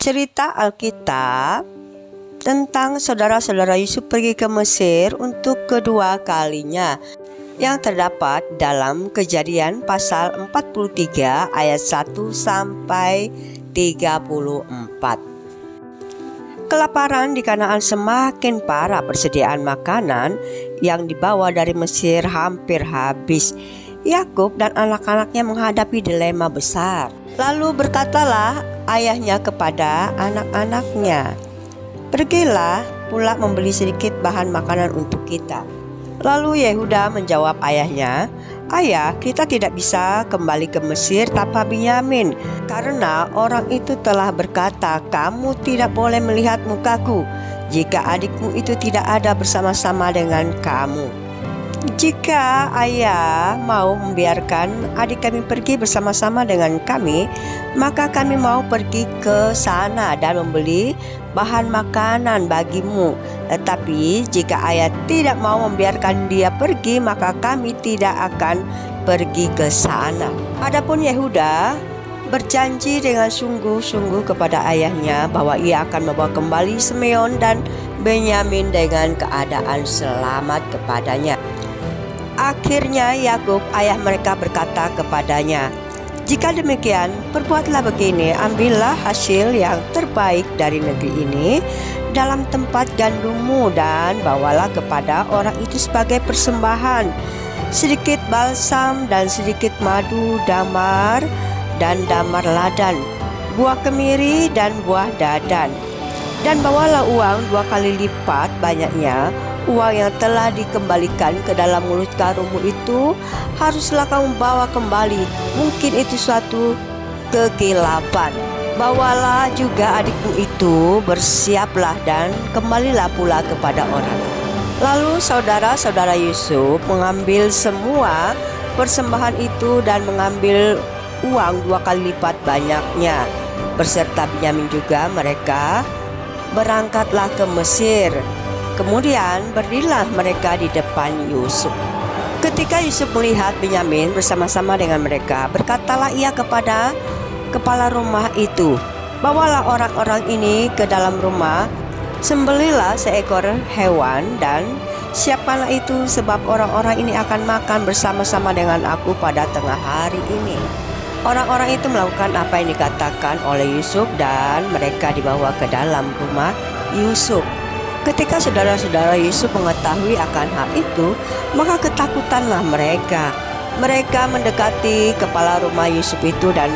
cerita Alkitab tentang saudara-saudara Yusuf pergi ke Mesir untuk kedua kalinya, yang terdapat dalam Kejadian pasal 43 ayat 1 sampai 34. Kelaparan di Kanaan semakin parah, persediaan makanan yang dibawa dari Mesir hampir habis. Yakub dan anak-anaknya menghadapi dilema besar. Lalu berkatalah ayahnya kepada anak-anaknya, "Pergilah pula membeli sedikit bahan makanan untuk kita." Lalu Yehuda menjawab ayahnya, "Ayah, kita tidak bisa kembali ke Mesir tanpa Benyamin, karena orang itu telah berkata, 'Kamu tidak boleh melihat mukaku jika adikmu itu tidak ada bersama-sama dengan kamu.' Jika ayah mau membiarkan adik kami pergi bersama-sama dengan kami, maka kami mau pergi ke sana dan membeli bahan makanan bagimu. Tetapi jika ayah tidak mau membiarkan dia pergi, maka kami tidak akan pergi ke sana." Adapun Yehuda berjanji dengan sungguh-sungguh kepada ayahnya bahwa ia akan membawa kembali Simeon dan Benyamin dengan keadaan selamat kepadanya. Akhirnya Yakub ayah mereka berkata kepadanya, "Jika demikian, perbuatlah begini, ambillah hasil yang terbaik dari negeri ini dalam tempat gandummu dan bawalah kepada orang itu sebagai persembahan sedikit balsam dan sedikit madu damar dan damar ladan, buah kemiri dan buah dadan. Dan bawalah uang 2 kali lipat banyaknya uang yang telah dikembalikan ke dalam mulut karungmu itu, haruslah kamu bawa kembali. Mungkin itu suatu kekilapan. Bawalah juga adikmu itu, bersiaplah dan kembalilah pula kepada orang." Lalu saudara-saudara Yusuf mengambil semua persembahan itu dan mengambil uang 2 kali lipat banyaknya. Beserta Benyamin juga mereka berangkatlah ke Mesir. Kemudian berdirilah mereka di depan Yusuf. Ketika Yusuf melihat Benyamin bersama-sama dengan mereka, berkatalah ia kepada kepala rumah itu, "Bawalah orang-orang ini ke dalam rumah, sembelilah seekor hewan dan siapkanlah itu, sebab orang-orang ini akan makan bersama-sama dengan aku pada tengah hari ini." Orang-orang itu melakukan apa yang dikatakan oleh Yusuf dan mereka dibawa ke dalam rumah Yusuf. Ketika saudara-saudara Yusuf mengetahui akan hal itu, maka ketakutanlah mereka. Mereka mendekati kepala rumah Yusuf itu dan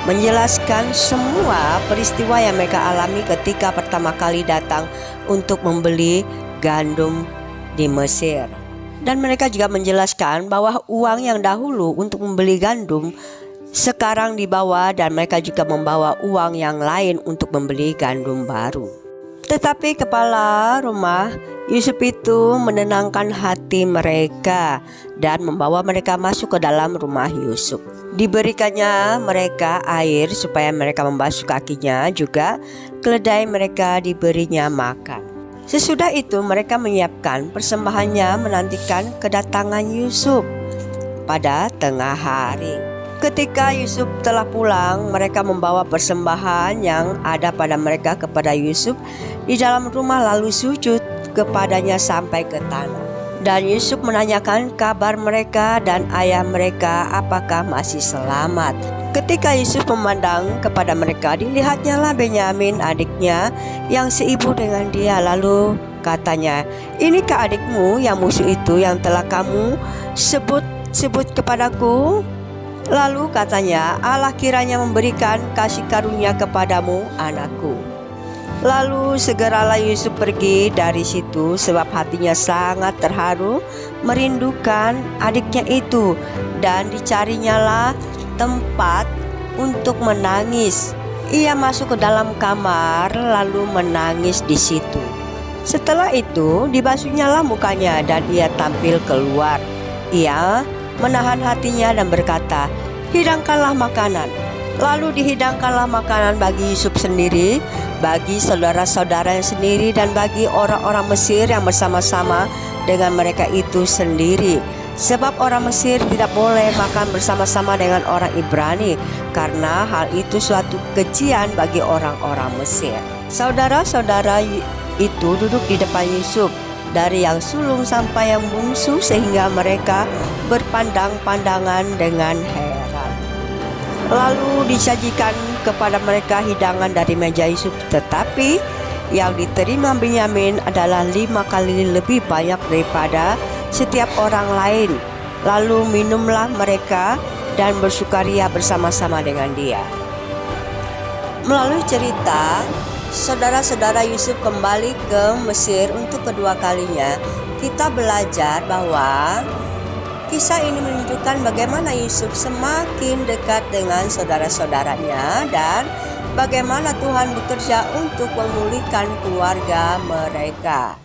menjelaskan semua peristiwa yang mereka alami ketika pertama kali datang untuk membeli gandum di Mesir. Dan mereka juga menjelaskan bahwa uang yang dahulu untuk membeli gandum sekarang dibawa, dan mereka juga membawa uang yang lain untuk membeli gandum baru. Tetapi kepala rumah Yusuf itu menenangkan hati mereka dan membawa mereka masuk ke dalam rumah Yusuf. Diberikannya mereka air supaya mereka membasuh kakinya, juga keledai mereka diberinya makan. Sesudah itu mereka menyiapkan persembahannya, menantikan kedatangan Yusuf pada tengah hari. Ketika Yusuf telah pulang, mereka membawa persembahan yang ada pada mereka kepada Yusuf di dalam rumah, lalu sujud kepadanya sampai ke tanah. Dan Yusuf menanyakan kabar mereka dan ayah mereka apakah masih selamat. Ketika Yusuf memandang kepada mereka, dilihatnyalah Benyamin adiknya yang seibu dengan dia. Lalu katanya, "Inikah adikmu yang musuh itu yang telah kamu sebut kepadaku?" Lalu katanya, "Allah kiranya memberikan kasih karunia kepadamu, anakku." Lalu segeralah Yusuf pergi dari situ, sebab hatinya sangat terharu merindukan adiknya itu, dan dicarinyalah tempat untuk menangis. Ia masuk ke dalam kamar lalu menangis di situ. Setelah itu dibasuhnyalah mukanya dan ia tampil keluar. Ia menahan hatinya dan berkata, "Hidangkanlah makanan." Lalu dihidangkanlah makanan bagi Yusuf sendiri, bagi saudara-saudaranya sendiri, dan bagi orang-orang Mesir yang bersama-sama dengan mereka itu sendiri. Sebab orang Mesir tidak boleh makan bersama-sama dengan orang Ibrani, karena hal itu suatu kejian bagi orang-orang Mesir. Saudara-saudara itu duduk di depan Yusuf, dari yang sulung sampai yang bungsu, sehingga mereka berpandang-pandangan dengan heran. Lalu disajikan kepada mereka hidangan dari meja Yusuf, tetapi yang diterima Benyamin adalah 5 kali lebih banyak daripada setiap orang lain. Lalu minumlah mereka dan bersukaria bersama-sama dengan dia. Melalui cerita, saudara-saudara Yusuf kembali ke Mesir untuk kedua kalinya, kita belajar bahwa kisah ini menunjukkan bagaimana Yusuf semakin dekat dengan saudara-saudaranya dan bagaimana Tuhan bekerja untuk memulihkan keluarga mereka.